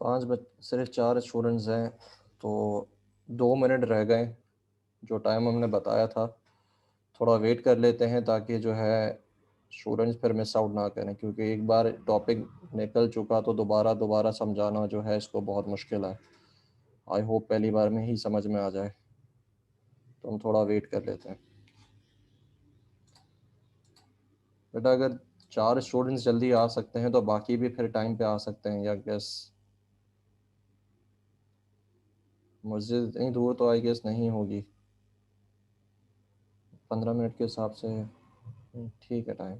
सिर्फ 4 स्टूडेंट्स हैं, तो 2 मिनट रह गए जो टाइम हमने बताया था। थोड़ा वेट कर लेते हैं ताकि जो है स्टूडेंट्स फिर मिस आउट ना करें, क्योंकि एक बार टॉपिक निकल चुका तो दोबारा दोबारा समझाना जो है इसको बहुत मुश्किल है। आई होप पहली बार में ही समझ में आ जाए, तो हम थोड़ा वेट कर लेते हैं। बेटा अगर 4 स्टूडेंट्स जल्दी आ सकते हैं तो बाकी भी फिर टाइम पे आ सकते हैं, या गेस मस्जिद इतनी दूर तो आई गेस नहीं होगी। 15 मिनट के हिसाब से ठीक है टाइम।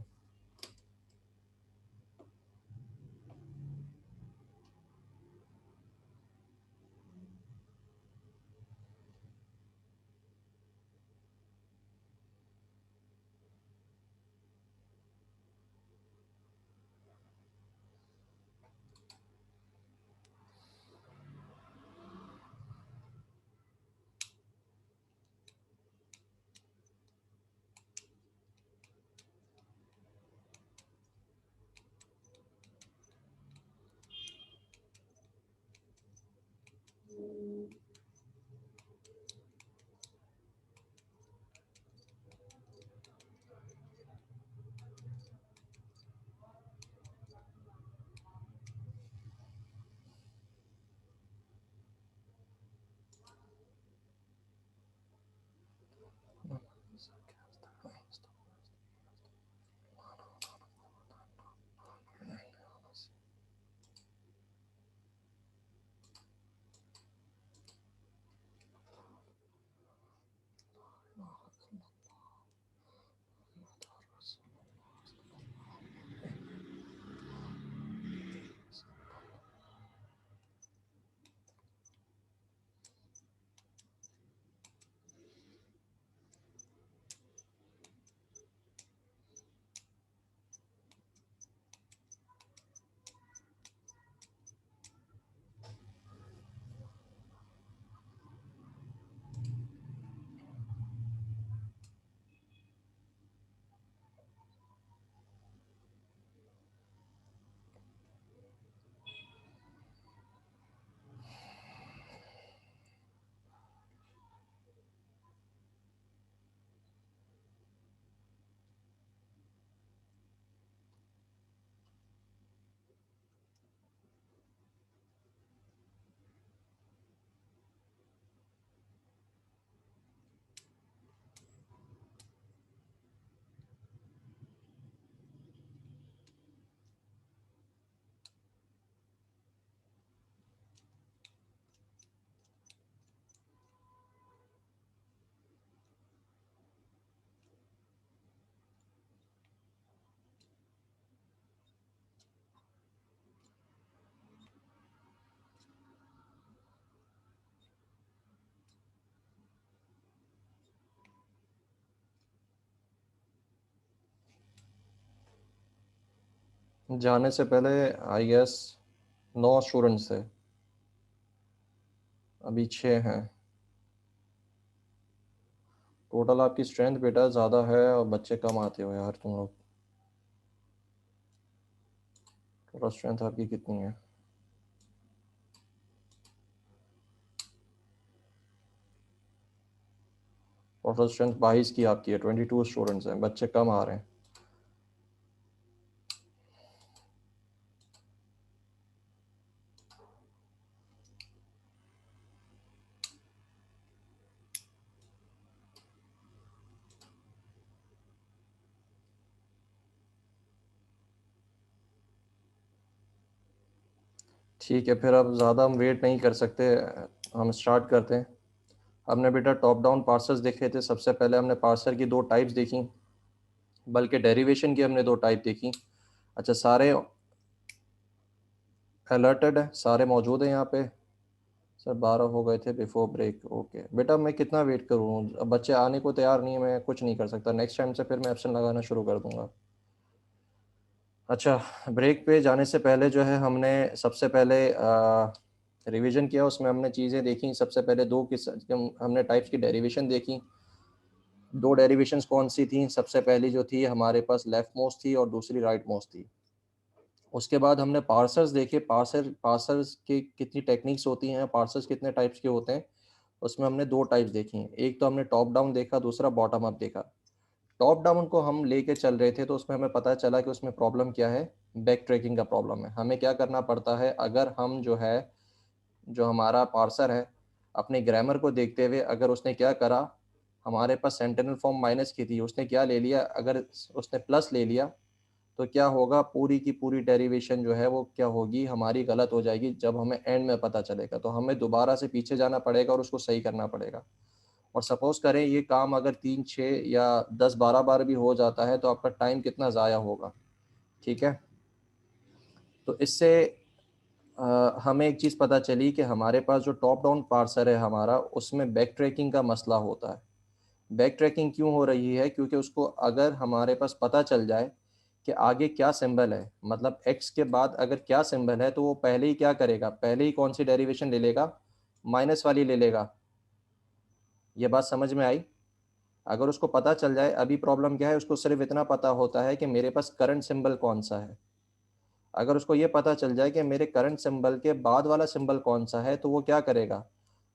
जाने से पहले आई गेस 9 स्टूडेंट्स थे, अभी 6 हैं। टोटल आपकी स्ट्रेंथ बेटा ज़्यादा है और बच्चे कम आते हो यार तुम लोग। टोटल स्ट्रेंथ आपकी कितनी है? टोटल स्ट्रेंथ 22 की आपकी है। 22 स्टूडेंट्स हैं, बच्चे कम आ रहे हैं। ठीक है, फिर अब ज़्यादा हम वेट नहीं कर सकते, हम स्टार्ट करते हैं। हमने बेटा टॉप डाउन पार्सर्स देखे थे। सबसे पहले हमने पार्सर की 2 टाइप्स देखी, बल्कि डेरिवेशन की हमने 2 टाइप देखी। अच्छा, सारे अलर्टेड है, सारे मौजूद हैं यहाँ पे? सर 12 हो गए थे बिफोर ब्रेक। ओके बेटा, मैं कितना वेट करूँ? अब बच्चे आने को तैयार नहीं है, मैं कुछ नहीं कर सकता। नेक्स्ट टाइम से फिर मैं एब्सेंट लगाना शुरू कर दूंगा। अच्छा, ब्रेक पे जाने से पहले जो है हमने सबसे पहले रिवीजन किया। उसमें हमने चीज़ें देखी। सबसे पहले हमने टाइप्स की डेरिवेशन देखी। 2 डेरिवेशंस कौन सी थी? सबसे पहली जो थी हमारे पास लेफ्ट मोस्ट थी और दूसरी राइट मोस्ट थी। उसके बाद हमने पार्सर्स देखे, पार्सर्स के कितनी टेक्निक्स होती हैं, पार्सर्स कितने टाइप्स के होते हैं। उसमें हमने 2 टाइप्स देखी हैं, एक तो हमने टॉप डाउन देखा, दूसरा बॉटम अप देखा। टॉप डाउन को हम लेके चल रहे थे तो उसमें हमें पता चला कि उसमें प्रॉब्लम क्या है, बैक ट्रैकिंग का प्रॉब्लम है। हमें क्या करना पड़ता है, अगर हम जो है, जो हमारा पार्सर है, अपने ग्रामर को देखते हुए अगर उसने क्या करा, हमारे पास सेंटिनल फॉर्म माइनस की थी, उसने क्या ले लिया, अगर उसने प्लस ले लिया तो क्या होगा, पूरी की पूरी डेरिवेशन जो है वो क्या होगी, हमारी गलत हो जाएगी। जब हमें एंड में पता चलेगा तो हमें दोबारा से पीछे जाना पड़ेगा और उसको सही करना पड़ेगा। और सपोज करें ये काम अगर 3 6 या 10 12 बार भी हो जाता है तो आपका टाइम कितना ज़ाया होगा। ठीक है, तो इससे हमें एक चीज़ पता चली कि हमारे पास जो टॉप डाउन पार्सर है हमारा, उसमें बैक ट्रैकिंग का मसला होता है। बैक ट्रैकिंग क्यों हो रही है, क्योंकि उसको अगर हमारे पास पता चल जाए कि आगे क्या सिंबल है, मतलब एक्स के बाद अगर क्या सिंबल है, तो वो पहले ही क्या करेगा, पहले ही कौन सी डेरिवेशन ले लेगा, माइनस वाली ले लेगा। ये बात समझ में आई। अगर उसको पता चल जाए, अभी प्रॉब्लम क्या है, उसको सिर्फ इतना पता होता है कि मेरे पास करंट सिंबल कौन सा है। अगर उसको ये पता चल जाए कि मेरे करंट सिंबल के बाद वाला सिंबल कौन सा है, तो वो क्या करेगा,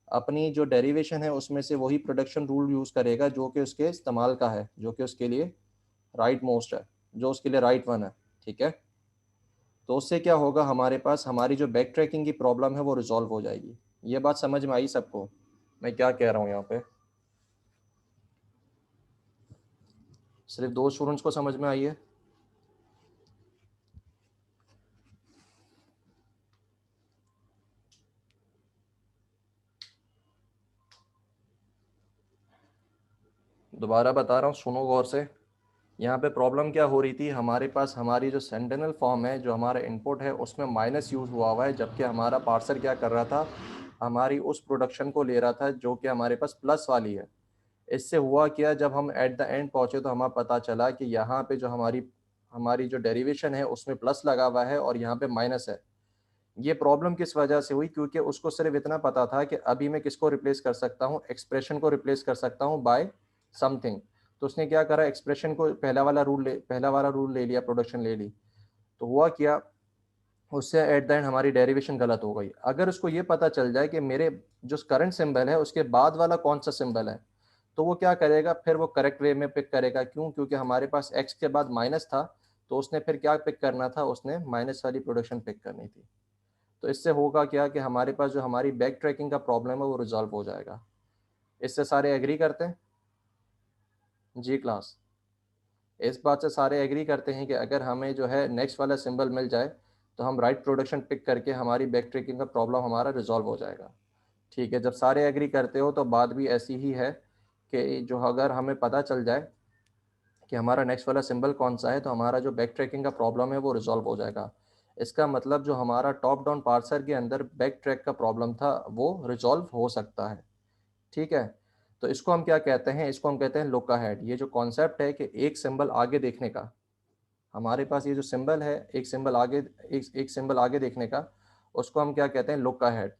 अपनी जो डेरिवेशन है उसमें से वही प्रोडक्शन रूल यूज़ करेगा जो कि उसके इस्तेमाल का है, जो कि उसके लिए राइट मोस्ट है, जो उसके लिए राइट वन है। ठीक है, तो उससे क्या होगा, हमारे पास हमारी जो बैक ट्रैकिंग की प्रॉब्लम है वो रिजॉल्व हो जाएगी। ये बात समझ में आई सबको, मैं क्या कह रहा हूँ यहाँ पे? सिर्फ 2 स्टूडेंट्स को समझ में आई है? दोबारा बता रहा हूँ, सुनो गौर से। यहाँ पे प्रॉब्लम क्या हो रही थी, हमारे पास हमारी जो सेंटिनल फॉर्म है, जो हमारा इनपुट है, उसमें माइनस यूज़ हुआ है, जबकि हमारा पार्सर क्या कर रहा था, हमारी उस प्रोडक्शन को ले रहा था जो कि हमारे पास प्लस वाली है। इससे हुआ क्या, जब हम एट द एंड पहुँचे तो हमें पता चला कि यहाँ पे जो हमारी हमारी जो डेरिवेशन है उसमें प्लस लगा हुआ है और यहाँ पे माइनस है। ये प्रॉब्लम किस वजह से हुई, क्योंकि उसको सिर्फ इतना पता था कि अभी मैं किसको रिप्लेस कर सकता हूँ, एक्सप्रेशन को रिप्लेस कर सकता हूँ बाय समथिंग। तो उसने क्या करा, एक्सप्रेशन को पहला वाला रूल ले लिया, प्रोडक्शन ले ली। तो हुआ क्या, उससे एट द एंड हमारी डेरिवेशन गलत हो गई। अगर उसको ये पता चल जाए कि मेरे जो करंट सिंबल है उसके बाद वाला कौन सा सिंबल है, तो वो क्या करेगा, फिर वो करेक्ट वे में पिक करेगा। क्यों, क्योंकि हमारे पास एक्स के बाद माइनस था, तो उसने फिर क्या पिक करना था, उसने माइनस वाली प्रोडक्शन पिक करनी थी। तो इससे होगा क्या कि हमारे पास जो हमारी बैक ट्रैकिंग का प्रॉब्लम है वो रिजॉल्व हो जाएगा। इससे सारे एग्री करते हैं? जी क्लास, इस बात से सारे एग्री करते हैं कि अगर हमें जो है नेक्स्ट वाला सिंबल मिल जाए तो हम राइट प्रोडक्शन पिक करके हमारी बैक ट्रैकिंग का प्रॉब्लम हमारा रिजॉल्व हो जाएगा। ठीक है, जब सारे एग्री करते हो तो बात भी ऐसी ही है कि जो अगर हमें पता चल जाए कि हमारा नेक्स्ट वाला सिंबल कौन सा है, तो हमारा जो बैक ट्रैकिंग का प्रॉब्लम है वो रिजॉल्व हो जाएगा। इसका मतलब जो हमारा टॉप डाउन पार्सर के अंदर बैक ट्रैक का प्रॉब्लम था वो रिजॉल्व हो सकता है। ठीक है, तो इसको हम क्या कहते हैं, इसको हम कहते हैं लुक अहेड। ये जो कॉन्सेप्ट है कि एक सिंबल आगे देखने का, हमारे पास ये जो सिंबल है, एक सिंबल आगे देखने का, उसको हम क्या कहते हैं, लुक अहेड।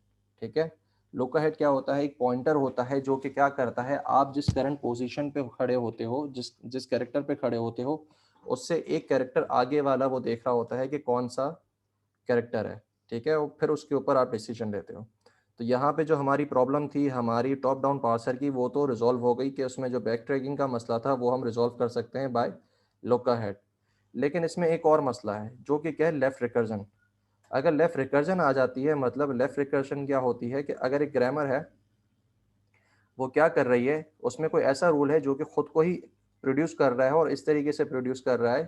ठीक है, लुक अहेड क्या होता है, एक पॉइंटर होता है जो कि क्या करता है, आप जिस करंट पोजीशन पे खड़े होते हो, जिस जिस कैरेक्टर पे खड़े होते हो, उससे एक कैरेक्टर आगे वाला वो देख रहा होता है कि कौन सा कैरेक्टर है। ठीक है, और फिर उसके ऊपर आप डिसीजन लेते हो। तो यहाँ पे जो हमारी प्रॉब्लम थी हमारी टॉप डाउन पार्सर की, वो तो रिजॉल्व हो गई कि उसमें जो बैक ट्रैकिंग का मसला था वो हम रिजॉल्व कर सकते हैं बाय लुक अहेड। लेकिन इसमें एक और मसला है जो कि क्या है, लेफ्ट रिकर्जन। अगर लेफ्ट रिकर्जन आ जाती है, मतलब लेफ्ट रिकर्जन क्या होती है कि अगर एक ग्रामर है, वो क्या कर रही है, उसमें कोई ऐसा रूल है जो कि खुद को ही प्रोड्यूस कर रहा है और इस तरीके से प्रोड्यूस कर रहा है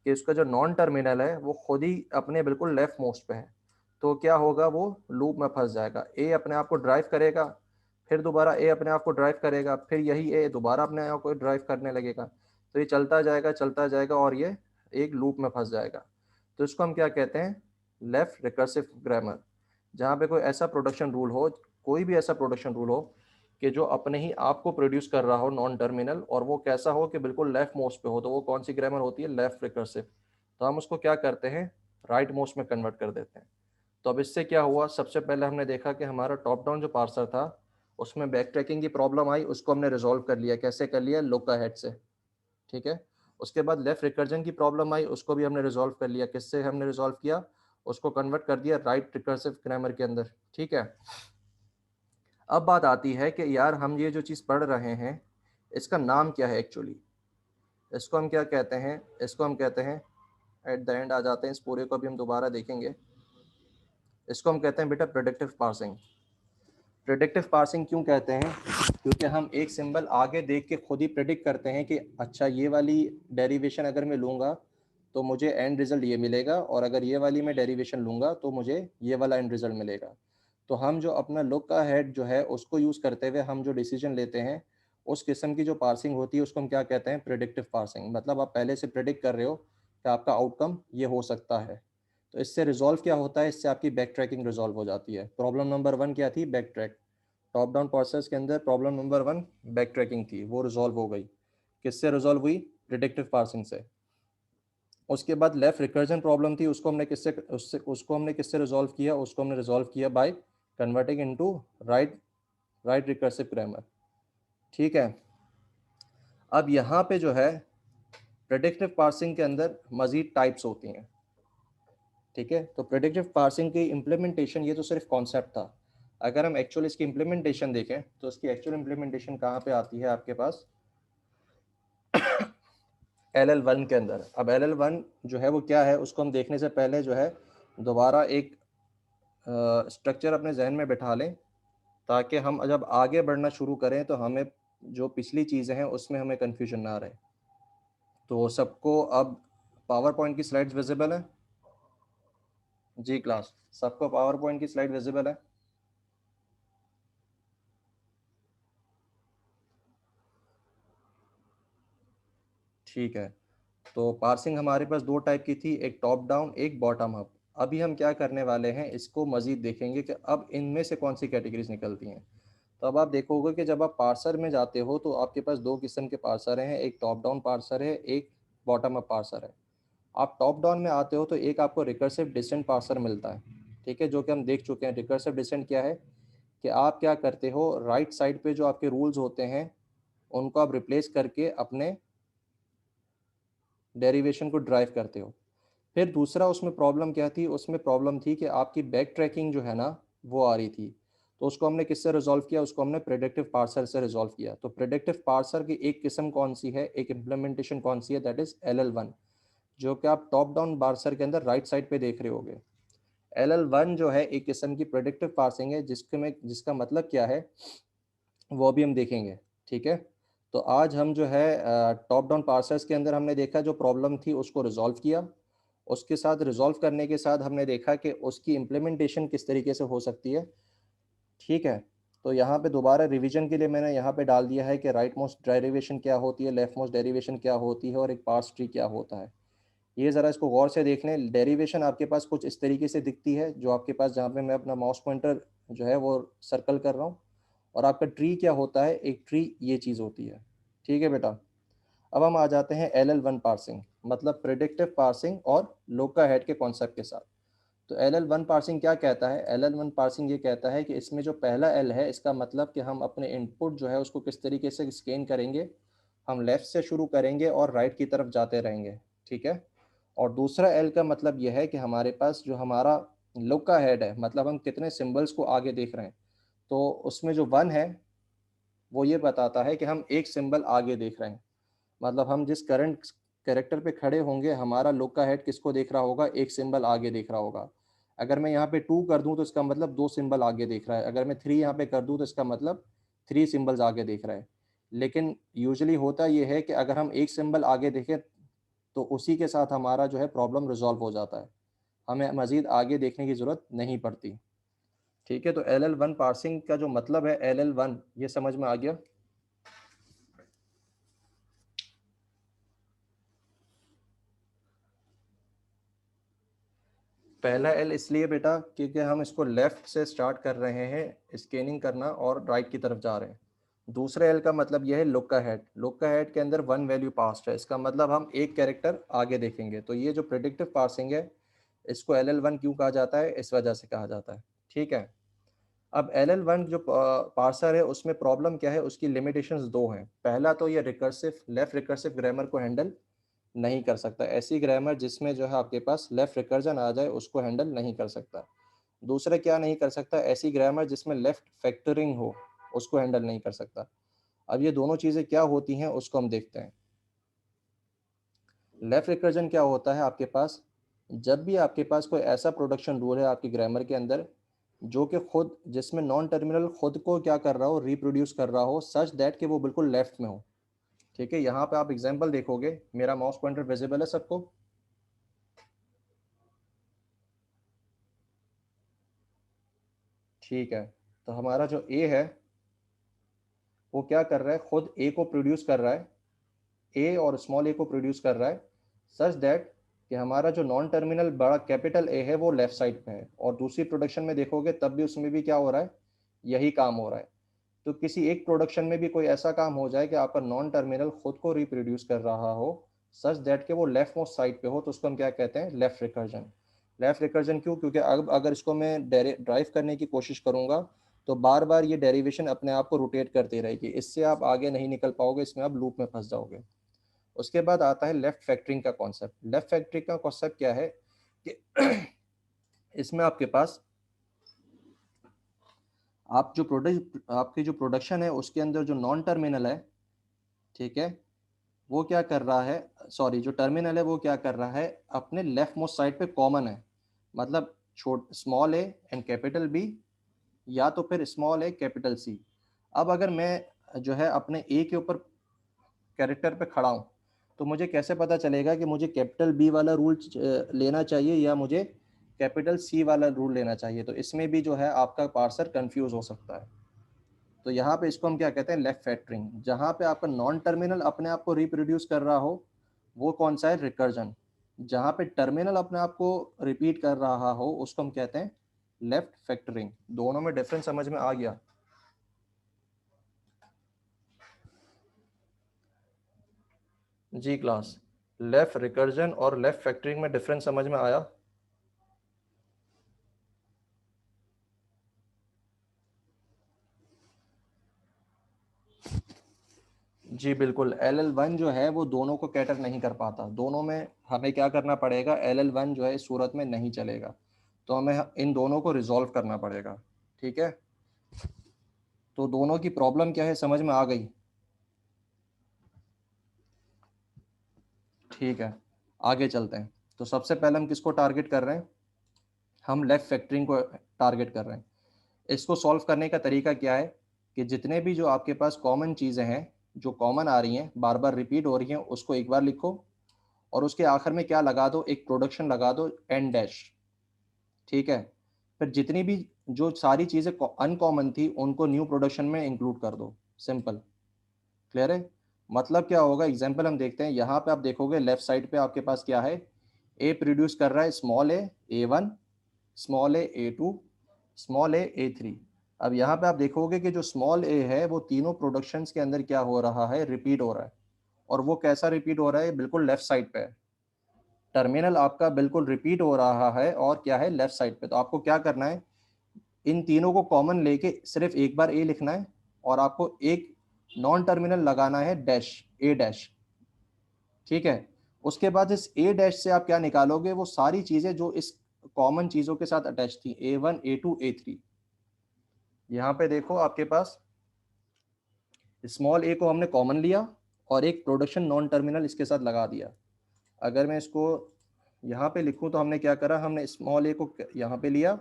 कि उसका जो नॉन टर्मिनल है वो खुद ही अपने बिल्कुल लेफ्ट मोस्ट पे है। तो क्या होगा, वो लूप में फंस जाएगा, ए अपने आप को ड्राइव करेगा, फिर दोबारा ए अपने आप को ड्राइव करेगा, फिर यही ए दोबारा अपने आप को ड्राइव करने लगेगा। तो ये चलता जाएगा और ये एक लूप में फंस जाएगा। तो इसको हम क्या कहते हैं, लेफ्ट रिकर्सिव ग्रामर। जहाँ पे कोई ऐसा प्रोडक्शन रूल हो, कोई भी ऐसा प्रोडक्शन रूल हो कि जो अपने ही आप को प्रोड्यूस कर रहा हो नॉन टर्मिनल, और वो कैसा हो कि बिल्कुल लेफ्ट मोस्ट पे हो, तो वो कौन सी ग्रामर होती है, लेफ्ट रिकर्सिव। तो हम उसको क्या करते हैं, राइट मोस्ट में कन्वर्ट कर देते हैं। तो अब इससे क्या हुआ, सबसे पहले हमने देखा कि हमारा टॉप डाउन जो पार्सर था उसमें बैक ट्रैकिंग की प्रॉब्लम आई, उसको हमने रिजॉल्व कर लिया। कैसे कर लिया, लुक अहेड से। ठीक है, उसके बाद लेफ्ट रिकर्जन की प्रॉब्लम आई, उसको भी हमने रिजॉल्व कर लिया। किससे हमने रिजॉल्व किया? उसको कन्वर्ट कर दिया राइट रिकर्सिव ग्रामर के अंदर, ठीक है। अब बात आती है कि यार हम ये जो चीज़ पढ़ रहे हैं इसका नाम क्या है एक्चुअली, इसको हम क्या कहते हैं? इसको हम कहते हैं, एट द एंड आ जाते हैं, इस पूरे को भी हम दोबारा देखेंगे। इसको हम कहते हैं बेटा प्रेडिक्टिव पार्सिंग। प्रेडिक्टिव पार्सिंग क्यों कहते हैं? क्योंकि हम एक सिंबल आगे देख के खुद ही प्रेडिक्ट करते हैं कि अच्छा ये वाली डेरिवेशन अगर मैं लूँगा तो मुझे एंड रिजल्ट ये मिलेगा, और अगर ये वाली मैं डेरिवेशन लूँगा तो मुझे ये वाला एंड रिजल्ट मिलेगा। तो हम जो अपना लुक का हेड जो है उसको यूज़ करते हुए हम जो डिसीजन लेते हैं, उस किस्म की जो पार्सिंग होती है उसको हम क्या कहते हैं? Predictive parsing. मतलब आप पहले से प्रेडिक्ट कर रहे हो कि आपका आउटकम ये हो सकता है। तो इससे रिजॉल्व क्या होता है? इससे आपकी बैक ट्रैकिंग रिजॉल्व हो जाती है। प्रॉब्लम नंबर 1 क्या थी? Back track. Top down process के अंदर प्रॉब्लम नंबर 1 बैक ट्रैकिंग थी, वो रिजॉल्व हो गई। किससे रिजॉल्व हुई? प्रेडिक्टिव पार्सिंग से। उसके बाद लेफ्ट रिकर्जन प्रॉब्लम थी, उसको हमने किससे रिजॉल्व किया? उसको हमने रिजॉल्व किया by converting into right right recursive grammar, ठीक है। अब यहाँ पे जो है प्रेडिक्टिव पार्सिंग के अंदर मजीद टाइप्स होती हैं, ठीक है। तो प्रेडिक्टिव पार्सिंग की इम्प्लीमेंटेशन, ये तो सिर्फ कॉन्सेप्ट था। अगर हम एक्चुअल इसकी इम्प्लीमेंटेशन देखें तो इसकी एक्चुअल इम्प्लीमेंटेशन कहाँ पे आती है आपके पास? LL1 के अंदर। अब LL1 जो है वो क्या है, उसको हम देखने से पहले जो है दोबारा एक स्ट्रक्चर अपने जहन में बिठा लें, ताकि हम जब आगे बढ़ना शुरू करें तो हमें जो पिछली चीज़ें हैं उसमें हमें कन्फ्यूजन ना रहे। तो सबको अब पावर पॉइंट की स्लाइड्स विजिबल है जी क्लास? सबको पावर पॉइंट की स्लाइड विजिबल है? ठीक है। तो पार्सिंग हमारे पास दो टाइप की थी, एक टॉप डाउन एक बॉटम अप। अभी हम क्या करने वाले हैं, इसको मजीद देखेंगे कि अब इनमें से कौन सी कैटेगरीज निकलती हैं। तो अब आप देखोगे कि जब आप पार्सर में जाते हो तो आपके पास दो किस्म के पार्सर हैं, एक टॉप डाउन पार्सर है, एक बॉटम अप पार्सर है। आप टॉप डाउन में आते हो तो एक आपको रिकर्सिव डिसेंट पार्सर मिलता है, ठीक है, जो कि हम देख चुके हैं। रिकर्सिव डिसेंट क्या है कि आप क्या करते हो, राइट साइड पे जो आपके रूल्स होते हैं उनको आप रिप्लेस करके अपने डेरिवेशन को ड्राइव करते हो। फिर दूसरा उसमें प्रॉब्लम क्या थी? उसमें प्रॉब्लम थी कि आपकी बैक ट्रैकिंग जो है ना वो आ रही थी। तो उसको हमने किससे रिजॉल्व किया? उसको हमने प्रेडिक्टिव पार्सर से रिजॉल्व किया। तो प्रेडिक्टिव पार्सर की एक किस्म कौन सी है, एक इम्प्लीमेंटेशन कौन सी है? दैट इज LL1, जो कि आप टॉप डाउन पार्सर के अंदर राइट साइड पे देख रहे होगे। LL1 जो है एक किस्म की प्रेडिक्टिव पार्सिंग है, जिसका मतलब क्या है वो भी हम देखेंगे, ठीक है। तो आज हम जो है टॉप डाउन पार्सर्स के अंदर हमने देखा जो प्रॉब्लम थी उसको रिजॉल्व किया। उसके साथ रिजॉल्व करने के साथ हमने देखा कि उसकी इम्प्लीमेंटेशन किस तरीके से हो सकती है, ठीक है। तो यहाँ पे दोबारा रिवीजन के लिए मैंने यहाँ पे डाल दिया है कि राइट मोस्ट डेरिवेशन क्या होती है, लेफ्ट मोस्ट डेरिवेशन क्या होती है, और एक पार्स ट्री क्या होता है। ये ज़रा इसको गौर से देख लें। डेरिवेशन आपके पास कुछ इस तरीके से दिखती है, जो आपके पास जहाँ पे मैं अपना माउस पॉइंटर जो है वो सर्कल कर रहा हूँ। और आपका ट्री क्या होता है? एक ट्री ये चीज़ होती है, ठीक है बेटा। अब हम आ जाते हैं LL1 पार्सिंग, मतलब प्रेडिक्टिव पार्सिंग और लोका हेड के कॉन्सेप्ट के साथ। तो LL1 पार्सिंग क्या कहता है? LL1 पार्सिंग ये कहता है कि इसमें जो पहला L है इसका मतलब कि हम अपने इनपुट जो है उसको किस तरीके से स्कैन करेंगे। हम लेफ़्ट से शुरू करेंगे और राइट की तरफ जाते रहेंगे, ठीक है। और दूसरा L का मतलब यह है कि हमारे पास जो हमारा लोका हेड है, मतलब हम कितने सिंबल्स को आगे देख रहे हैं। तो उसमें जो 1 है वो ये बताता है कि हम एक सिंबल आगे देख रहे हैं। मतलब हम जिस करंट कैरेक्टर पे खड़े होंगे हमारा लोका हेड किसको देख रहा होगा? एक सिंबल आगे देख रहा होगा। अगर मैं यहाँ पे 2 कर दूं तो इसका मतलब 2 सिंबल आगे देख रहा है। अगर मैं 3 यहाँ पे कर दूं तो इसका मतलब 3 सिंबल्स आगे देख रहा है। लेकिन यूजुअली होता ये है कि अगर हम एक सिंबल आगे देखें तो उसी के साथ हमारा जो है प्रॉब्लम रिजॉल्व हो जाता है, हमें मज़ीद आगे देखने की ज़रूरत नहीं पड़ती, ठीक है। तो LL1 पार्सिंग का जो मतलब है LL1, ये समझ में आ गया? पहला एल इसलिए बेटा क्योंकि हम इसको लेफ्ट से स्टार्ट कर रहे हैं स्कैनिंग करना और राइट की तरफ जा रहे हैं। दूसरे एल का मतलब यह है लुक का हेड। लुक का हेड के अंदर 1 वैल्यू पास्ट है, इसका मतलब हम एक कैरेक्टर आगे देखेंगे। तो ये जो प्रेडिक्टिव पार्सिंग है इसको LL1 क्यों कहा जाता है? इस वजह से कहा जाता है, ठीक है। अब LL1 जो पार्सर है उसमें प्रॉब्लम क्या है? उसकी लिमिटेशंस दो हैं। पहला तो ये रिकर्सिव लेफ्ट रिकर्सिव ग्रामर को हैंडल नहीं कर सकता। ऐसी ग्रामर जिसमें जो है आपके पास लेफ्ट रिकर्जन आ जाए उसको हैंडल नहीं कर सकता। दूसरा क्या नहीं कर सकता, ऐसी ग्रामर जिसमें लेफ्ट फैक्टरिंग हो उसको हैंडल नहीं कर सकता। अब ये दोनों चीज़ें क्या होती हैं उसको हम देखते हैं। लेफ्ट रिकर्जन क्या होता है आपके पास, जब भी आपके पास कोई ऐसा प्रोडक्शन रूल है आपकी ग्रामर के अंदर जो कि खुद जिसमें नॉन टर्मिनल खुद को क्या कर रहा हो, रिप्रोड्यूस कर रहा हो सच दैट कि वो बिल्कुल लेफ्ट में हो। ठीक है, यहाँ पे आप एग्जांपल देखोगे, मेरा माउस पॉइंटर विजिबल है सबको? ठीक है, तो हमारा जो ए है वो क्या कर रहा है, खुद ए को प्रोड्यूस कर रहा है, ए और स्मॉल ए को प्रोड्यूस कर रहा है सच दैट कि हमारा जो नॉन टर्मिनल बड़ा कैपिटल ए है वो लेफ्ट साइड पे है। और दूसरी प्रोडक्शन में देखोगे तब भी उसमें भी क्या हो रहा है, यही काम हो रहा है। तो किसी एक प्रोडक्शन में भी कोई ऐसा काम हो जाए कि आपका नॉन टर्मिनल खुद को रिप्रोड्यूस कर रहा हो सच दैट कि वो लेफ्ट मोस्ट साइड पे हो, तो उसको हम क्या कहते हैं, लेफ्ट रिकर्जन। लेफ्ट रिकर्जन क्यों, क्योंकि अब अगर इसको मैं ड्राइव करने की कोशिश करूंगा तो बार बार ये डेरिवेशन अपने आप को रोटेट करती रहेगी, इससे आप आगे नहीं निकल पाओगे, इसमें आप लूप में फंस जाओगे। उसके बाद आता है लेफ्ट फैक्टरिंग का कॉन्सेप्ट। लेफ्ट फैक्टरिंग का कॉन्सेप्ट क्या है कि इसमें आपके पास आप जो प्रोडक्ट आपकी जो प्रोडक्शन है उसके अंदर जो नॉन टर्मिनल है, ठीक है, वो क्या कर रहा है, सॉरी जो टर्मिनल है वो क्या कर रहा है, अपने लेफ्ट मोस्ट साइड पे कॉमन है। मतलब छोट small A and capital B, या तो फिर स्मॉल ए कैपिटल सी। अब अगर मैं जो है अपने ए के ऊपर कैरेक्टर पे खड़ा हूँ तो मुझे कैसे पता चलेगा कि मुझे कैपिटल बी वाला रूल लेना चाहिए या मुझे कैपिटल सी वाला रूल लेना चाहिए। तो इसमें भी जो है आपका पार्सर कंफ्यूज हो सकता है। तो यहाँ पे इसको हम क्या कहते हैं, लेफ्ट फैक्टरिंग। जहाँ पे आपका नॉन टर्मिनल अपने आप को रिप्रोड्यूस कर रहा हो वो कौन सा है, रिकर्जन। जहाँ पे टर्मिनल अपने आप को रिपीट कर रहा हो उसको हम कहते हैं लेफ्ट फैक्टरिंग। दोनों में डिफरेंस समझ में आ गया? जी क्लास, लेफ्ट रिकर्जन और लेफ्ट फैक्टरिंग में डिफरेंस समझ में आया? जी बिल्कुल, एल एल वन जो है वो दोनों को कैटर नहीं कर पाता। दोनों में हमें क्या करना पड़ेगा, एल एल वन जो है इस सूरत में नहीं चलेगा, तो हमें इन दोनों को रिजॉल्व करना पड़ेगा। ठीक है, तो दोनों की प्रॉब्लम क्या है समझ में आ गई? ठीक है, आगे चलते हैं। तो सबसे पहले हम किसको टारगेट कर रहे हैं, हम लेफ्ट फैक्टरिंग को टारगेट कर रहे हैं। इसको सॉल्व करने का तरीका क्या है कि जितने भी जो आपके पास कॉमन चीज़ें हैं, जो कॉमन आ रही हैं बार बार रिपीट हो रही हैं, उसको एक बार लिखो और उसके आखिर में क्या लगा दो, एक प्रोडक्शन लगा दो एन डैश। ठीक है, फिर जितनी भी जो सारी चीज़ें अनकॉमन थी उनको न्यू प्रोडक्शन में इंक्लूड कर दो। सिंपल, क्लियर है? मतलब क्या होगा, एग्जाम्पल हम देखते हैं। यहाँ पे आप देखोगे लेफ्ट साइड पे आपके पास क्या है, ए प्रोड्यूस कर रहा है small A one, small A two, small A three. अब यहाँ पे आप देखोगे कि जो स्मॉल ए है वो तीनों प्रोडक्शंस के अंदर क्या हो रहा है, रिपीट हो रहा है। और वो कैसा रिपीट हो रहा है, बिल्कुल लेफ्ट साइड पे है। टर्मिनल आपका बिल्कुल रिपीट हो रहा है और क्या है, लेफ्ट साइड पे। तो आपको क्या करना है, इन तीनों को कॉमन लेके सिर्फ एक बार ए लिखना है और आपको एक नॉन टर्मिनल लगाना है डैश, ए डैश। ठीक है, उसके बाद इस ए डैश से आप क्या निकालोगे, वो सारी चीजें जो इस कॉमन चीजों के साथ अटैच थी, A one A two A three. यहाँ पे देखो आपके पास स्मॉल ए को हमने कॉमन लिया और एक प्रोडक्शन नॉन टर्मिनल इसके साथ लगा दिया। अगर मैं इसको यहाँ पे लिखूँ तो हमने क्या करा, हमने स्मॉल ए को यहाँ पे लिया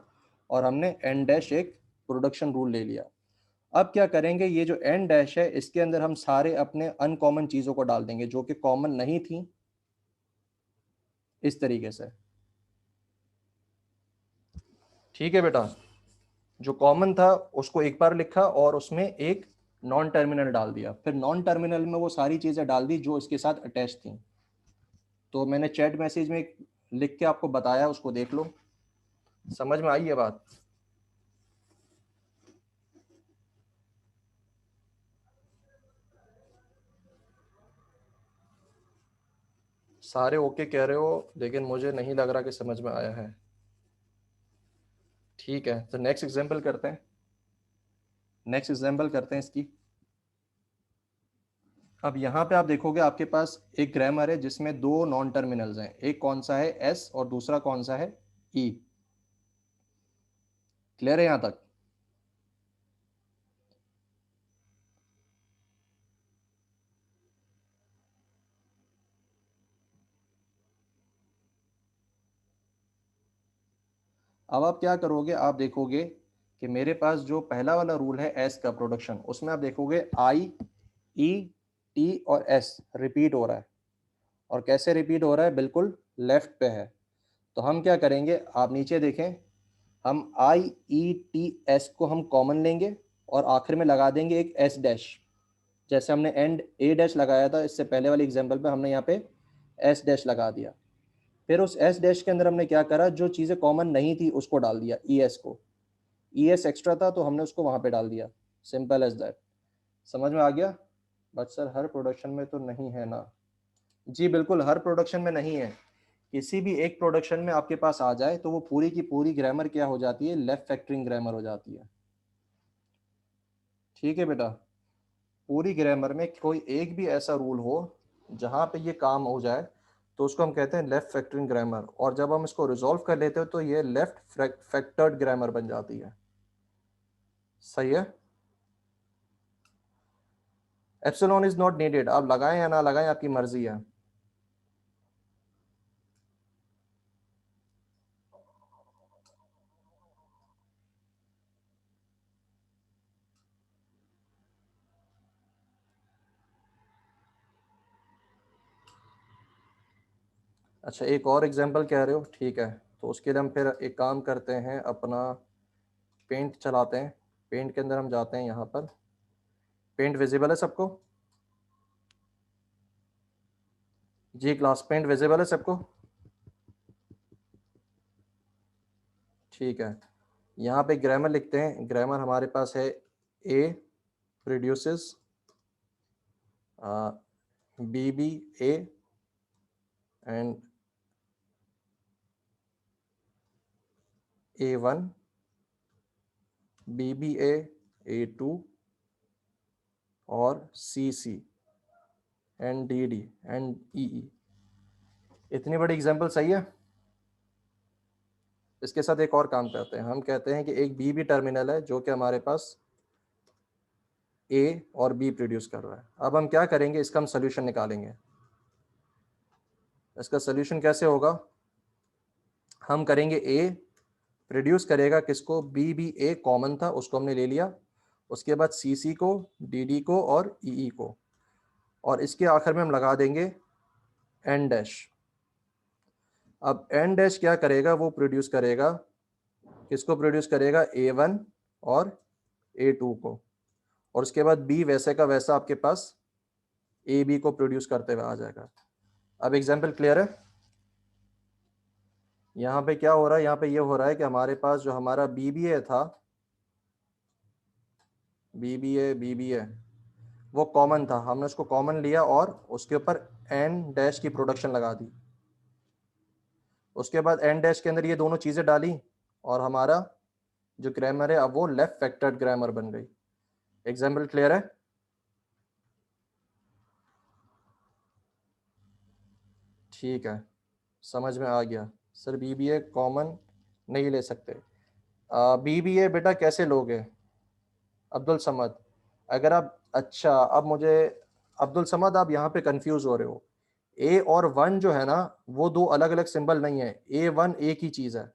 और हमने एन डैश एक प्रोडक्शन रूल ले लिया। अब क्या करेंगे, ये जो एन डैश है इसके अंदर हम सारे अपने अनकॉमन चीज़ों को डाल देंगे जो कि कॉमन नहीं थी, इस तरीके से। ठीक है बेटा, जो कॉमन था उसको एक बार लिखा और उसमें एक नॉन टर्मिनल डाल दिया, फिर नॉन टर्मिनल में वो सारी चीज़ें डाल दी जो इसके साथ अटैच थी। तो मैंने चैट मैसेज में लिख के आपको बताया, उसको देख लो। समझ में आई ये बात? सारे ओके कह रहे हो लेकिन मुझे नहीं लग रहा कि समझ में आया है। ठीक है, तो नेक्स्ट एग्जाम्पल करते हैं, नेक्स्ट एग्जाम्पल करते हैं इसकी। अब यहाँ पे आप देखोगे आपके पास एक ग्रामर है जिसमें दो नॉन टर्मिनल्स हैं, एक कौन सा है एस और दूसरा कौन सा है ई। क्लियर है यहाँ तक? अब आप क्या करोगे, आप देखोगे कि मेरे पास जो पहला वाला रूल है एस का प्रोडक्शन, उसमें आप देखोगे आई ई टी और एस रिपीट हो रहा है। और कैसे रिपीट हो रहा है? बिल्कुल लेफ्ट पे है। तो हम क्या करेंगे, आप नीचे देखें, हम आई ई टी एस को हम कॉमन लेंगे और आखिर में लगा देंगे एक एस डैश। जैसे हमने एंड ए डैश लगाया था इससे पहले वाले एग्जाम्पल पे, हमने यहाँ पे एस डैश लगा दिया। फिर उस एस डैश के अंदर हमने क्या करा, जो चीज़ें कॉमन नहीं थी उसको डाल दिया, ई एस को। ई एस एक्स्ट्रा था तो हमने उसको वहाँ पे डाल दिया। Simple as that. समझ में आ गया? बट सर हर प्रोडक्शन में तो नहीं है ना। जी बिल्कुल, हर प्रोडक्शन में नहीं है। किसी भी एक प्रोडक्शन में आपके पास आ जाए तो वो पूरी की पूरी ग्रामर क्या हो जाती है, लेफ्ट फैक्टरिंग ग्रामर हो जाती है। ठीक है बेटा, पूरी ग्रामर में कोई एक भी ऐसा रूल हो जहाँ पे ये काम हो जाए तो उसको हम कहते हैं लेफ्ट फैक्टरिंग ग्रामर। और जब हम इसको रिजॉल्व कर लेते हो तो ये लेफ्ट फैक्टर्ड ग्रामर बन जाती है। सही है? एप्सिलॉन इज नॉट नीडेड, आप लगाएं या ना लगाएं आपकी मर्जी है। अच्छा, एक और एग्जांपल कह रहे हो, ठीक है। तो उसके लिए हम फिर एक काम करते हैं, अपना पेंट चलाते हैं। पेंट के अंदर हम जाते हैं, यहाँ पर पेंट विजिबल है सबको? जी क्लास, पेंट विजिबल है सबको? ठीक है। यहाँ पे ग्रामर लिखते हैं। ग्रामर हमारे पास है A produces, B B A and A one, B B A two और C C and D D and E E. इतनी बड़ी एग्जाम्पल सही है? इसके साथ एक और काम करते हैं, हम कहते हैं कि एक बी बी टर्मिनल है जो कि हमारे पास ए और बी प्रोड्यूस कर रहा है। अब हम क्या करेंगे, इसका हम सोल्यूशन निकालेंगे। इसका सोल्यूशन कैसे होगा? हम करेंगे ए प्रोड्यूस करेगा किसको, बी बी ए कॉमन था उसको हमने ले लिया, उसके बाद सी सी को, डी डी को और ई ई को, और इसके आखिर में हम लगा देंगे एन डैश। अब एन डैश क्या करेगा, वो प्रोड्यूस करेगा किसको, प्रोड्यूस करेगा ए वन और ए टू को, और उसके बाद बी वैसे का वैसा आपके पास ए बी को प्रोड्यूस करते हुए आ जाएगा। अब एग्जाम्पल क्लियर है? यहाँ पे क्या हो रहा है, यहाँ पे ये हो रहा है कि हमारे पास जो हमारा बीबीए था, बीबीए वो कॉमन था, हमने उसको कॉमन लिया और उसके ऊपर एन डैश की प्रोडक्शन लगा दी। उसके बाद एन डैश के अंदर ये दोनों चीज़ें डाली और हमारा जो ग्रामर है अब वो लेफ्ट फैक्टर्ड ग्रामर बन गई। एग्जाम्पल क्लियर है? ठीक है, समझ में आ गया। सर बीबीए कॉमन नहीं ले सकते? बीबीए बेटा कैसे लोगे अब्दुल समद? अगर आप, अच्छा अब मुझे, अब्दुल समद आप यहाँ पे कंफ्यूज हो रहे हो। ए और वन जो है ना, वो दो अलग अलग सिंबल नहीं है, ए वन एक ही चीज है।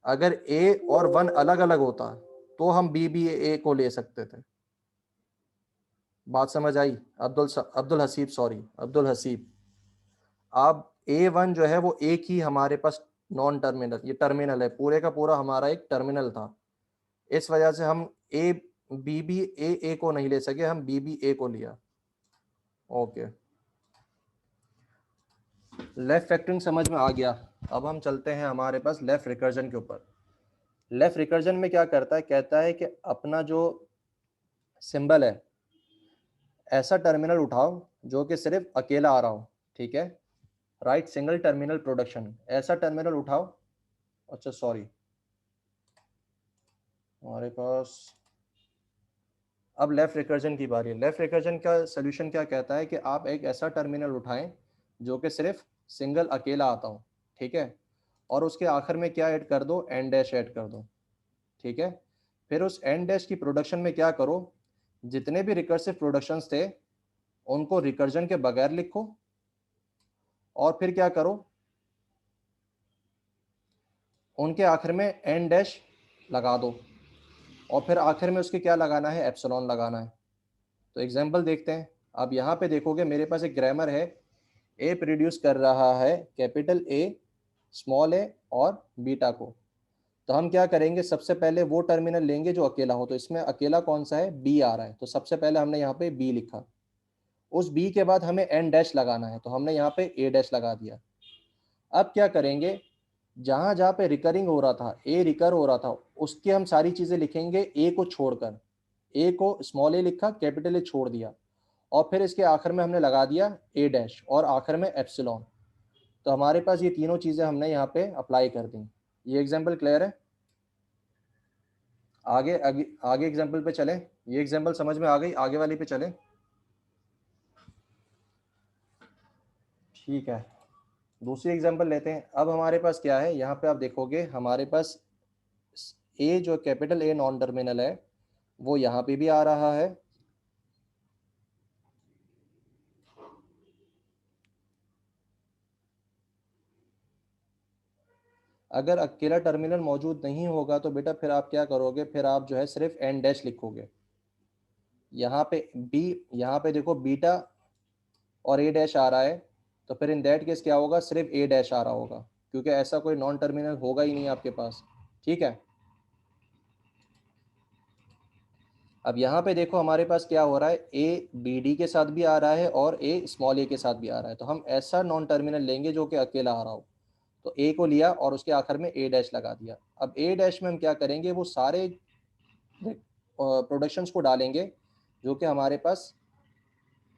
अगर ए और वन अलग अलग होता तो हम बी बी ए को ले सकते थे। बात समझ आई? अब्दुल हसीब, सॉरी अब्दुल हसीब। अब ए वन जो है वो एक ही हमारे पास नॉन टर्मिनल, ये टर्मिनल है, पूरे का पूरा हमारा एक टर्मिनल था। इस वजह से हम ए बी बी ए को नहीं ले सके, हम बी बी ए को लिया। ओके, लेफ्ट फैक्टरिंग समझ में आ गया। अब हम चलते हैं हमारे पास लेफ्ट रिकर्जन के ऊपर। लेफ्ट रिकर्जन में क्या करता है, कहता है कि अपना जो सिंबल है, ऐसा टर्मिनल उठाओ जो कि सिर्फ अकेला आ रहा हो। ठीक है, राइट, सिंगल टर्मिनल प्रोडक्शन, ऐसा टर्मिनल उठाओ। अच्छा सॉरी, हमारे पास अब लेफ़्ट रिकर्जन की बारी है। लेफ़्ट रिकर्जन का सॉल्यूशन क्या कहता है कि आप एक ऐसा टर्मिनल उठाएं जो कि सिर्फ सिंगल अकेला आता हो, ठीक है, और उसके आखिर में क्या ऐड कर दो, एन डैश ऐड कर दो, ठीक है। फिर उस एन डैश की प्रोडक्शन में क्या करो, जितने भी रिकर्सिव प्रोडक्शंस थे उनको रिकर्जन के बगैर लिखो, और फिर क्या करो, उनके आखिर में एन डैश लगा दो, और फिर आखिर में उसके क्या लगाना है, एप्सिलॉन लगाना है। तो एग्जांपल देखते हैं। अब यहाँ पे देखोगे मेरे पास एक ग्रामर है, ए प्रोड्यूस कर रहा है कैपिटल ए, स्मॉल ए और बीटा को। तो हम क्या करेंगे, सबसे पहले वो टर्मिनल लेंगे जो अकेला हो। तो इसमें अकेला कौन सा है, बी आ रहा है, तो सबसे पहले हमने यहाँ पे बी लिखा। उस बी के बाद हमें एन डैश लगाना है, तो हमने यहाँ पे ए डैश लगा दिया। अब क्या करेंगे, जहां जहां पे रिकरिंग हो रहा था, ए रिकर हो रहा था, उसकी हम सारी चीजें लिखेंगे ए को छोड़कर। ए को स्मॉल ए लिखा, कैपिटल ए छोड़ दिया, और फिर इसके आखिर में हमने लगा दिया ए डैश, और आखिर में एप्सिलॉन। तो हमारे पास ये तीनों चीजें हमने यहाँ पे अप्लाई कर दी। ये एग्जाम्पल क्लियर है? आगे आगे आगे एग्जाम्पल पे चलें। ये एग्जाम्पल समझ में आ गई, आगे वाली पे चलें। ठीक है, दूसरी एग्जाम्पल लेते हैं। अब हमारे पास क्या है, यहाँ पे आप देखोगे हमारे पास ए जो कैपिटल ए नॉन टर्मिनल है वो यहाँ पे भी आ रहा है, अगर अकेला टर्मिनल मौजूद नहीं होगा तो बेटा फिर आप क्या करोगे, फिर आप जो है सिर्फ एन डैश लिखोगे। यहाँ पे बी, यहाँ पे देखो बीटा और ए डैश आ रहा है, तो फिर इन दैट केस क्या होगा, सिर्फ ए डैश आ रहा होगा, क्योंकि ऐसा कोई नॉन टर्मिनल होगा ही नहीं आपके पास। ठीक है, अब यहाँ पे देखो हमारे पास क्या हो रहा है, ए बी डी के साथ भी आ रहा है और ए स्मॉल ए के साथ भी आ रहा है। तो हम ऐसा नॉन टर्मिनल लेंगे जो कि अकेला आ रहा हो। तो ए को लिया और उसके आखिर में ए डैश लगा दिया। अब ए डैश में हम क्या करेंगे, वो सारे प्रोडक्शंस को डालेंगे जो कि हमारे पास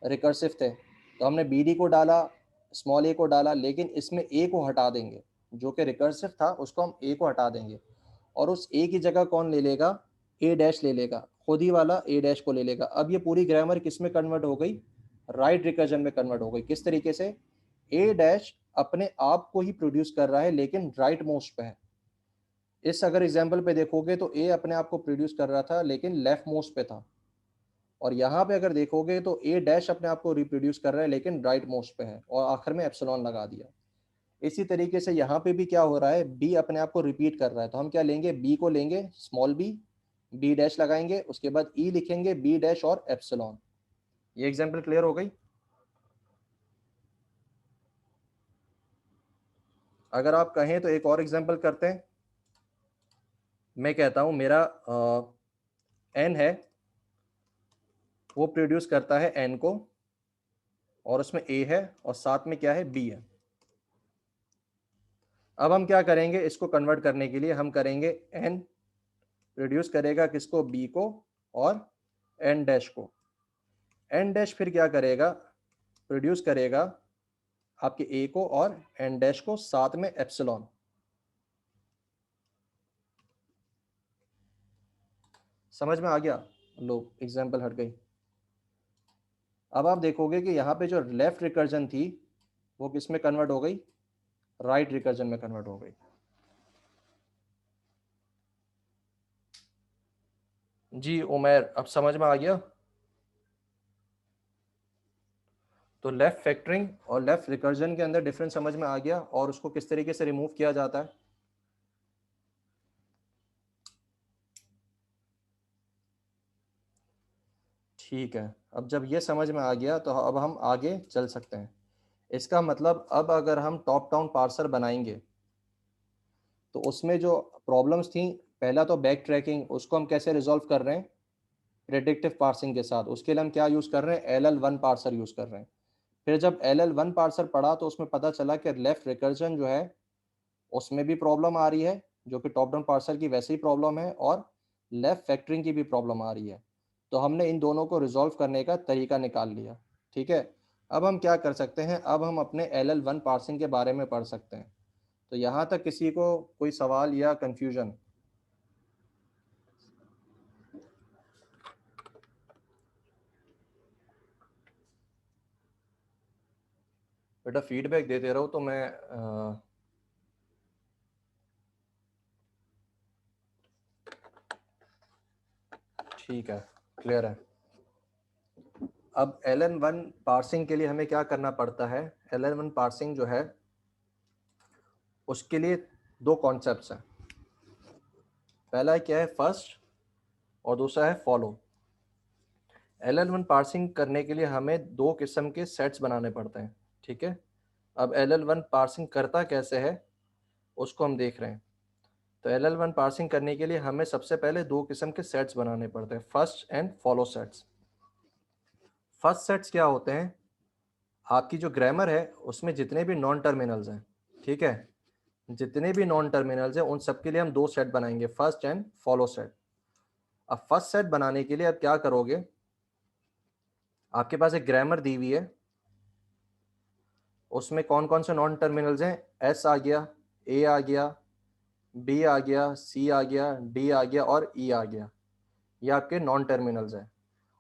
रिकर्सिव थे। तो हमने बी डी को डाला, स्मॉल ए को डाला, लेकिन इसमें ए को हटा देंगे, जो कि रिकर्सिव था उसको हम ए को हटा देंगे, और उस ए की जगह कौन ले लेगा, ए डैश ले लेगा, खुद ही वाला ए डैश को ले लेगा। अब ये पूरी ग्रामर किस में कन्वर्ट हो गई, राइट रिकर्जन में कन्वर्ट हो गई। किस तरीके से, ए डैश अपने आप को ही प्रोड्यूस कर रहा है लेकिन राइट मोस्ट पे है। इस अगर एग्जाम्पल पे देखोगे तो ए अपने आप को प्रोड्यूस कर रहा था लेकिन लेफ्ट मोस्ट पे था, और यहाँ पे अगर देखोगे तो ए डैश अपने आप को रिप्रोड्यूस कर रहा है लेकिन राइट मोस्ट पे है, और आखिर में एप्सिलॉन लगा दिया। इसी तरीके से यहाँ पे भी क्या हो रहा है, बी अपने आप को रिपीट कर रहा है, तो हम क्या लेंगे, बी को लेंगे स्मॉल बी, बी डैश लगाएंगे, उसके बाद ई लिखेंगे, बी डैश और एप्सिलॉन। ये एग्जाम्पल क्लियर हो गई? अगर आप कहें तो एक और एग्जाम्पल करते हैं। मैं कहता हूं मेरा एन है, वो प्रोड्यूस करता है एन को, और उसमें ए है और साथ में क्या है, बी है। अब हम क्या करेंगे, इसको कन्वर्ट करने के लिए हम करेंगे एन प्रोड्यूस करेगा किसको, बी को और एन डैश को। एन डैश फिर क्या करेगा, प्रोड्यूस करेगा आपके ए को और एन डैश को, साथ में एप्सिलॉन। समझ में आ गया? लो एग्जाम्पल हट गई। अब आप देखोगे कि यहाँ पे जो लेफ्ट रिकर्जन थी वो किस में कन्वर्ट हो गई, राइट रिकर्जन में कन्वर्ट हो गई। जी उमैर, अब समझ में आ गया? तो लेफ्ट फैक्टरिंग और लेफ्ट रिकर्जन के अंदर डिफरेंस समझ में आ गया, और उसको किस तरीके से रिमूव किया जाता है। ठीक है, अब जब ये समझ में आ गया तो अब हम आगे चल सकते हैं। इसका मतलब अब अगर हम टॉप डाउन पार्सर बनाएंगे तो उसमें जो प्रॉब्लम्स थी, पहला तो बैक ट्रैकिंग, उसको हम कैसे रिजॉल्व कर रहे हैं, प्रेडिक्टिव पार्सिंग के साथ। उसके लिए हम क्या यूज़ कर रहे हैं, LL1 पार्सर यूज़ कर रहे हैं। फिर जब LL1 पार्सर पढ़ा तो उसमें पता चला कि लेफ्ट रिकर्जन जो है उसमें भी प्रॉब्लम आ रही है, जो कि टॉप डाउन पार्सर की वैसे ही प्रॉब्लम है, और लेफ्ट फैक्टरिंग की भी प्रॉब्लम आ रही है। तो हमने इन दोनों को रिजॉल्व करने का तरीका निकाल लिया। ठीक है, अब हम क्या कर सकते हैं, अब हम अपने LL1 पार्सिंग के बारे में पढ़ सकते हैं। तो यहाँ तक किसी को कोई सवाल या कन्फ्यूजन? बेटा फीडबैक देते रहो तो मैं ठीक है, क्लियर है। अब LN1 पार्सिंग के लिए हमें क्या करना पड़ता है? LN1 पार्सिंग जो है उसके लिए दो कॉन्सेप्ट्स हैं। पहला क्या है, फर्स्ट, और दूसरा है फॉलो। LN1 पार्सिंग करने के लिए हमें दो किस्म के सेट्स बनाने पड़ते हैं, ठीक है। अब LN1 पार्सिंग करता कैसे है उसको हम देख रहे हैं। तो LN1 पार्सिंग करने के लिए हमें सबसे पहले दो किस्म के सेट्स बनाने पड़ते हैं, first and follow sets. First sets क्या होते हैं? आपकी जो ग्रामर है उसमें जितने भी नॉन टर्मिनल्स हैं, ठीक है, जितने भी नॉन टर्मिनल्स हैं उन सब के लिए हम दो सेट बनाएंगे, फर्स्ट एंड फॉलो सेट। अब फर्स्ट सेट बनाने के लिए अब क्या करोगे, आपके पास एक ग्रामर दी हुई है, उसमें कौन कौन से नॉन टर्मिनल्स हैं? एस आ गया, ए आ गया, बी आ गया, सी आ गया, डी आ गया और ई आ गया। ये आपके नॉन टर्मिनल्स हैं।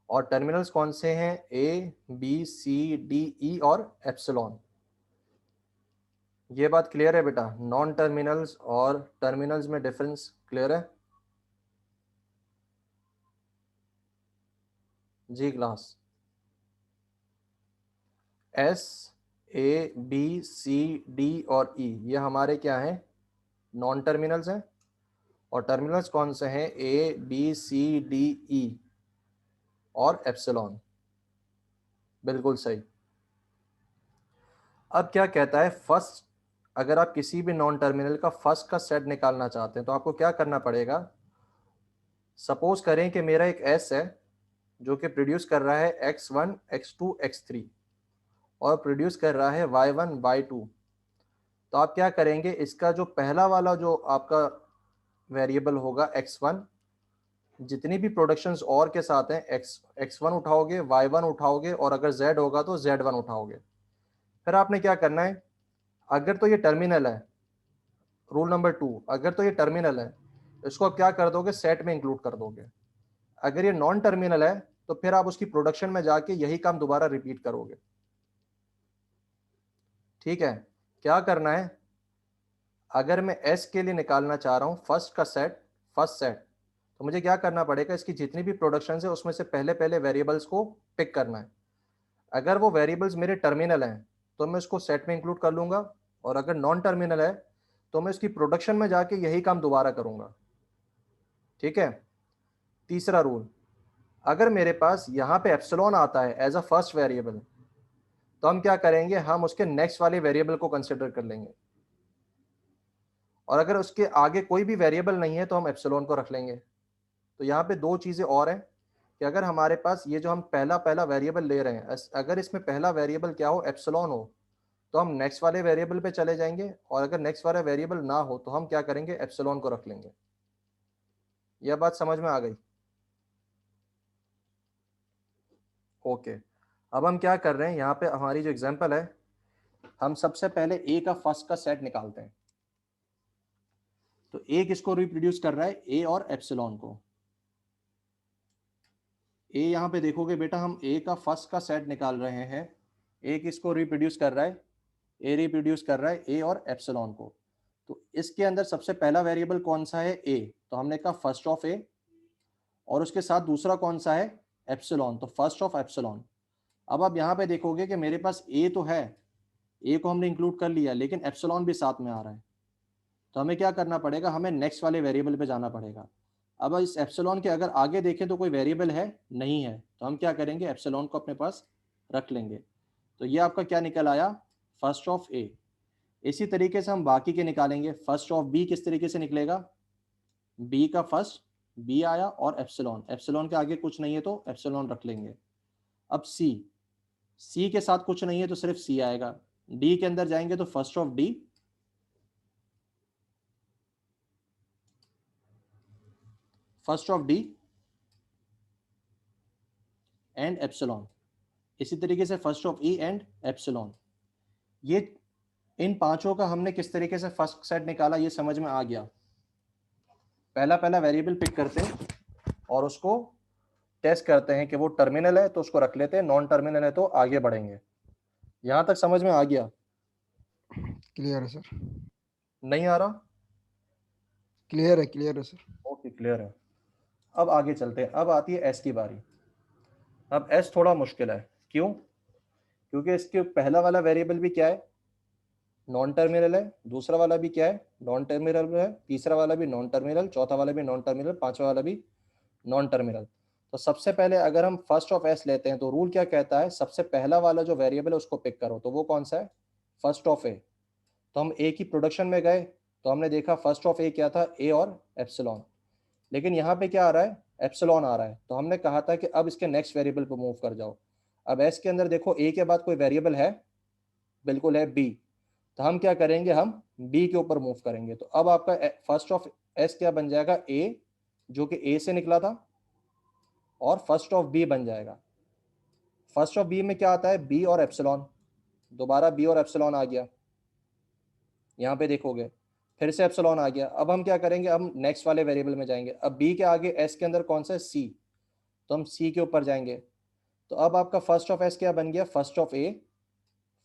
और टर्मिनल्स कौन से हैं? ए, बी, सी, डी, ई और एप्सिलॉन। ये बात क्लियर है बेटा? नॉन टर्मिनल्स और टर्मिनल्स में डिफरेंस क्लियर है? जी क्लास। एस, ए, बी, सी, डी और ई ये हमारे क्या हैं? नॉन टर्मिनल्स हैं। और टर्मिनल्स कौन से हैं? ए, बी, सी, डी, ई और एप्सिलॉन। बिल्कुल सही। अब क्या कहता है, फर्स्ट, अगर आप किसी भी नॉन टर्मिनल का फर्स्ट का सेट निकालना चाहते हैं तो आपको क्या करना पड़ेगा? सपोज करें कि मेरा एक एस है जो कि प्रोड्यूस कर रहा है x1, x2, x3 और प्रोड्यूस कर रहा है y1, y2। तो आप क्या करेंगे, इसका जो पहला वाला जो आपका वेरिएबल होगा x1, जितनी भी प्रोडक्शंस और के साथ हैं x1 उठाओगे, y1 उठाओगे और अगर z होगा तो z1 उठाओगे। फिर आपने क्या करना है, अगर तो ये टर्मिनल है, रूल नंबर 2, अगर तो ये टर्मिनल है इसको आप क्या कर दोगे, सेट में इंक्लूड कर दोगे। अगर ये नॉन टर्मिनल है तो फिर आप उसकी प्रोडक्शन में जाके यही काम दोबारा रिपीट करोगे। ठीक है, क्या करना है, अगर मैं एस के लिए निकालना चाह रहा हूं फर्स्ट का सेट, फर्स्ट सेट, तो मुझे क्या करना पड़ेगा, इसकी जितनी भी प्रोडक्शन है उसमें से पहले पहले वेरिएबल्स को पिक करना है। अगर वो वेरिएबल्स मेरे टर्मिनल हैं तो मैं उसको सेट में इंक्लूड कर लूंगा, और अगर नॉन टर्मिनल है तो मैं उसकी प्रोडक्शन में जाके यही काम दोबारा करूंगा। ठीक है। तीसरा रूल, अगर मेरे पास यहाँ पे एप्सिलॉन आता है एज अ फर्स्ट वेरिएबल तो हम क्या करेंगे, हम उसके नेक्स्ट वाले वेरिएबल को कंसिडर कर लेंगे, और अगर उसके आगे कोई भी वेरिएबल नहीं है तो हम एप्सिलॉन को रख लेंगे। तो यहाँ पे दो चीज़ें और हैं कि अगर हमारे पास ये जो हम पहला पहला वेरिएबल ले रहे हैं, अगर इसमें पहला वेरिएबल क्या हो, एप्सिलॉन हो, तो हम नेक्स्ट वाले वेरिएबल पे चले जाएंगे, और अगर नेक्स्ट वाला वेरिएबल ना हो तो हम क्या करेंगे, एप्सिलॉन को रख लेंगे। यह बात समझ में आ गई? ओके। अब हम क्या कर रहे हैं, यहाँ पे हमारी जो एग्जांपल है, हम सबसे पहले ए का फर्स्ट का सेट निकालते हैं। तो ए किसको रिप्रोड्यूस कर रहा है, ए और एप्सिलॉन को। ए यहाँ पे देखोगे बेटा, हम ए का फर्स्ट का सेट निकाल रहे हैं। ए किसको रिप्रोड्यूस कर रहा है, ए रिप्रोड्यूस कर रहा है ए और एप्सिलॉन को। तो इसके अंदर सबसे पहला वेरिएबल कौन सा है, ए, तो हमने कहा फर्स्ट ऑफ ए, और उसके साथ दूसरा कौन सा है, एप्सिलॉन, तो फर्स्ट ऑफ एप्सिलॉन। अब आप यहाँ पे देखोगे कि मेरे पास ए तो है, ए को हमने इंक्लूड कर लिया, लेकिन एप्सिलॉन भी साथ में आ रहा है। तो हमें क्या करना पड़ेगा, हमें नेक्स्ट वाले वेरिएबल पे जाना पड़ेगा। अब इस एप्सिलॉन के अगर आगे देखें तो कोई वेरिएबल है नहीं है, तो हम क्या करेंगे, एप्सिलॉन को अपने पास रख लेंगे। तो ये आपका क्या निकल आया, फर्स्ट ऑफ ए। इसी तरीके से हम बाकी के निकालेंगे। फर्स्ट ऑफ बी किस तरीके से निकलेगा, बी का फर्स्ट, बी आया और एप्सिलॉन, एप्सिलॉन के आगे कुछ नहीं है तो एप्सिलॉन रख लेंगे। अब सी, सी के साथ कुछ नहीं है तो सिर्फ सी आएगा। डी के अंदर जाएंगे तो first of D, first of D and epsilon. इसी तरीके से first of E and epsilon. ये इन पांचों का हमने किस तरीके से फर्स्ट सेट निकाला ये समझ में आ गया। पहला पहला वेरिएबल पिक करते हैं और उसको टेस्ट करते हैं कि वो टर्मिनल है तो उसको रख लेते हैं, नॉन टर्मिनल है तो आगे बढ़ेंगे। यहां तक समझ में आ गया? क्लियर है सर। नहीं आ रहा? क्लियर है सर। ओके, क्लियर है। अब आगे चलते हैं, अब आती है एस की बारी। अब एस थोड़ा मुश्किल है, क्यों? क्योंकि इसके पहला वाला वेरिएबल भी क्या है, नॉन टर्मिनल है, दूसरा वाला भी क्या है, नॉन टर्मिनल है, तीसरा वाला भी नॉन टर्मिनल, चौथा वाला भी नॉन टर्मिनल, पांचवा वाला भी नॉन टर्मिनल। तो सबसे पहले अगर हम फर्स्ट ऑफ एस लेते हैं तो रूल क्या कहता है, सबसे पहला वाला जो वेरिएबल है उसको पिक करो, तो वो कौन सा है, फर्स्ट ऑफ ए। तो हम ए की प्रोडक्शन में गए, तो हमने देखा फर्स्ट ऑफ ए क्या था, ए और एप्सिलॉन। लेकिन यहाँ पे क्या आ रहा है, एप्सिलॉन आ रहा है, तो हमने कहा था कि अब इसके नेक्स्ट वेरिएबल पे मूव कर जाओ। अब एस के अंदर देखो ए के बाद कोई वेरिएबल है, बिल्कुल है, बी। तो हम क्या करेंगे, हम बी के ऊपर मूव करेंगे। तो अब आपका फर्स्ट ऑफ एस क्या बन जाएगा, ए, जो कि ए से निकला था, और फर्स्ट ऑफ बी बन जाएगा। फर्स्ट ऑफ बी में क्या आता है, बी और एप्सिलॉन, दोबारा बी और एप्सिलॉन आ गया, यहाँ पे देखोगे फिर से एप्सिलॉन आ गया। अब हम क्या करेंगे, हम नेक्स्ट वाले वेरिएबल में जाएंगे। अब बी के आगे एस के अंदर कौन सा है, सी, तो हम सी के ऊपर जाएंगे। तो अब आपका फर्स्ट ऑफ एस क्या बन गया, first of A,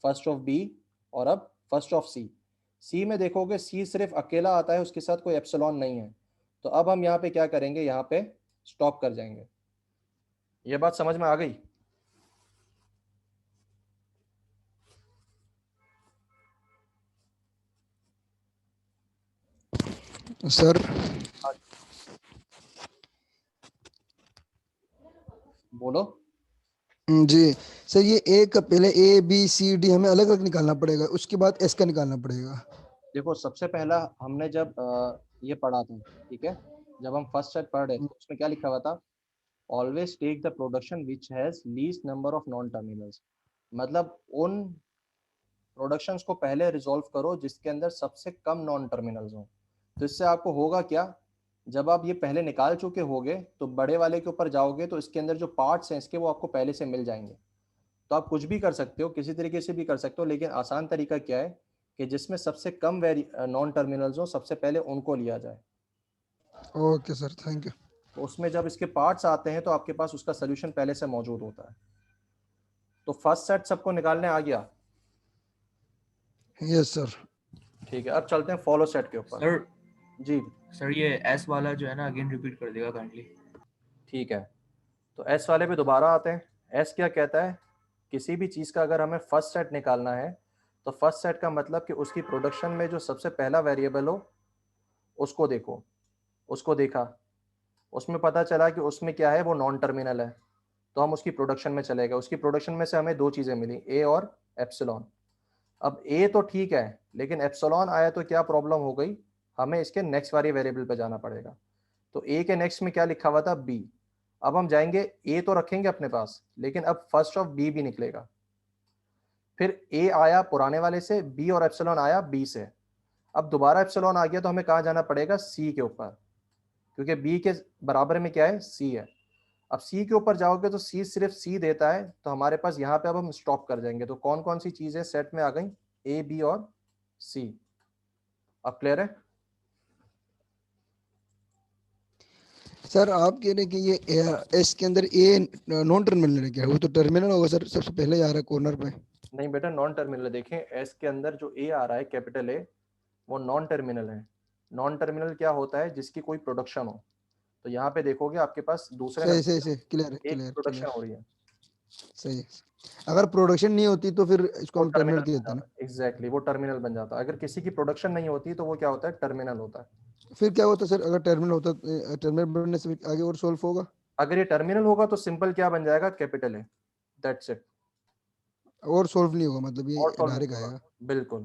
first of B, और अब फर्स्ट ऑफ सी। सी में देखोगे सी सिर्फ अकेला आता है, उसके साथ कोई एप्सिलॉन नहीं है। तो अब हम यहाँ पे क्या करेंगे, यहाँ पे स्टॉप कर जाएंगे। ये बात समझ में आ गई? सर बोलो। जी सर, ये ए का पहले ए बी सी डी हमें अलग अलग निकालना पड़ेगा, उसके बाद एस का निकालना पड़ेगा। देखो सबसे पहला हमने जब ये पढ़ा था, ठीक है, जब हम फर्स्ट सेट पढ़ रहे थे उसमें क्या लिखा हुआ था, always take the production which has least number of non terminals. मतलब उन प्रोडक्शंस को पहले रिजॉल्व करो जिसके अंदर सबसे कम नॉन टर्मिनल्स हो। तो इससे आपको होगा क्या, जब आप ये पहले निकाल चुके होगे तो बड़े वाले के ऊपर जाओगे तो इसके अंदर जो पार्ट्स हैं इसके वो आपको पहले से मिल जाएंगे। तो आप कुछ भी कर सकते हो, किसी तरीके से भी कर सकते हो, लेकिन आसान तरीका क्या है कि जिसमें सबसे कम नॉन टर्मिनल्स हो सबसे पहले उनको लिया जाए। Okay sir, thank you. तो उसमें जब इसके पार्ट्स आते हैं तो आपके पास उसका सोल्यूशन पहले से मौजूद होता है। तो फर्स्ट सेट सबको निकालने आ गया? Yes sir. ठीक है, अब चलते हैं फॉलो सेट के ऊपर। सर जी सर ये एस वाला जो है ना, अगेन रिपीट कर देगा काइंडली। ठीक है, तो एस वाले पे दोबारा आते हैं। एस क्या कहता है, किसी भी चीज़ का अगर हमें फर्स्ट सेट निकालना है तो फर्स्ट सेट का मतलब कि उसकी प्रोडक्शन में जो सबसे पहला वेरिएबल हो उसको देखो। उसको देखा, उसमें पता चला कि उसमें क्या है, वो नॉन टर्मिनल है, तो हम उसकी प्रोडक्शन में चले गए। उसकी प्रोडक्शन में से हमें दो चीज़ें मिली, ए और एप्सिलॉन। अब ए तो ठीक है, लेकिन एप्सिलॉन आया तो क्या प्रॉब्लम हो गई, हमें इसके नेक्स्ट वाले वेरिएबल पे जाना पड़ेगा। तो ए के नेक्स्ट में क्या लिखा हुआ था, बी। अब हम जाएंगे, ए तो रखेंगे अपने पास, लेकिन अब फर्स्ट ऑफ बी भी निकलेगा। फिर ए आया पुराने वाले से, बी और एप्सिलॉन आया बी से। अब दोबारा एप्सिलॉन आ गया तो हमें कहाँ जाना पड़ेगा, सी के ऊपर, क्योंकि बी के बराबर में क्या है, सी है। अब सी के ऊपर जाओगे तो सी सिर्फ सी देता है, तो हमारे पास यहाँ पे अब हम स्टॉप कर जाएंगे। तो कौन कौन सी चीजें सेट में आ गई, ए बी और सी। अब क्लियर है? सर आप कह रहे हैं कि ये एस के अंदर ए नॉन टर्मिनल है क्या? वो तो टर्मिनल होगा सर, सबसे पहले आ रहा है कॉर्नर पे। नहीं बेटा, नॉन टर्मिनल है। देखें एस के अंदर जो ए आ रहा है, कैपिटल ए, वो नॉन टर्मिनल है। नॉन टर्मिनल क्या होता है, जिसकी कोई प्रोडक्शन हो। तो यहाँ पे देखोगे आपके पास दूसरे सही सही नंबर सही, क्लियर है, पे एक क्लियर प्रोडक्शन क्लियर। हो रही है, सही है। अगर प्रोडक्शन नहीं होती तो फिर इसको वो हम टर्मिनल टर्मिनल बन कहते हैं जाता है। एग्जैक्टली, वो टर्मिनल बन जाता है। अगर किसी की प्रोडक्शन नहीं होती तो वो क्या होता है, टर्मिनल होता है। ना। फिर क्या होता है सर, अगर टर्मिनल होता, टर्मिनल बनने से आगे और सॉल्व होगा? अगर ये टर्मिनल होगा तो सिंपल क्या बन जाएगा, कैपिटल है, दैट्स इट। और सॉल्व नहीं होगा, मतलब और ये सॉल्व नहीं डायरेक्ट होगा, आएगा। बिल्कुल।